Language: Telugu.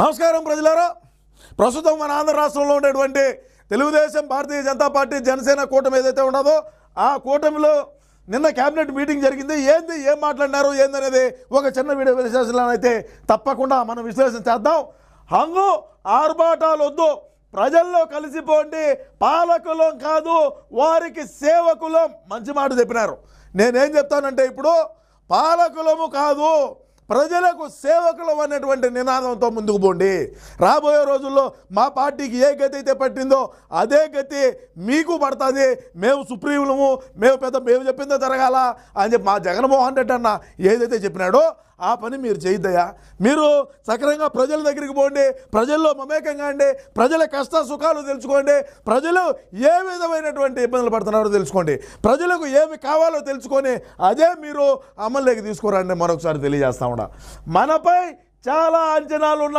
నమస్కారం ప్రజలారా. ప్రస్తుతం మన ఆంధ్ర రాష్ట్రంలో ఉండేటువంటి తెలుగుదేశం, భారతీయ జనతా పార్టీ, జనసేన కూటమి ఏదైతే ఉన్నదో ఆ కూటమిలో నిన్న క్యాబినెట్ మీటింగ్ జరిగింది. ఏం మాట్లాడినారు ఏందనేది ఒక చిన్న వీడియో విశ్లేషణ అయితే తప్పకుండా మనం విశ్లేషణ చేద్దాం. హంగు ఆర్భాటాలు వద్దు, ప్రజల్లో కలిసిపోండి, పాలకులం కాదు వారికి సేవకులం, మంచి మాట చెప్పినారు. నేనేం చెప్తానంటే ఇప్పుడు పాలకులము కాదు ప్రజలకు సేవకులం అనేటువంటి నినాదంతో ముందుకు పోండి. రాబోయే రోజుల్లో మా పార్టీకి ఏ గతి అయితే పట్టిందో అదే గతి మీకు పడుతుంది. మేము సుప్రీములము, మేము చెప్పిందో జరగాల అని చెప్పి మా జగన్మోహన్ రెడ్డి అన్న ఏదైతే చెప్పినాడో ఆ పని మీరు చేయద్దయా. మీరు సక్రమంగా ప్రజల దగ్గరికి పోండి, ప్రజల్లో మమేకంగా అండి, ప్రజల కష్ట సుఖాలు తెలుసుకోండి, ప్రజలు ఏ విధమైనటువంటి ఇబ్బందులు పడుతున్నారో తెలుసుకోండి, ప్రజలకు ఏమి కావాలో తెలుసుకొని అదే మీరు అమల్లోకి తీసుకురండి. మరొకసారి తెలియజేస్తా ఉన్నా, మనపై చాలా అంచనాలు ఉన్నాయి.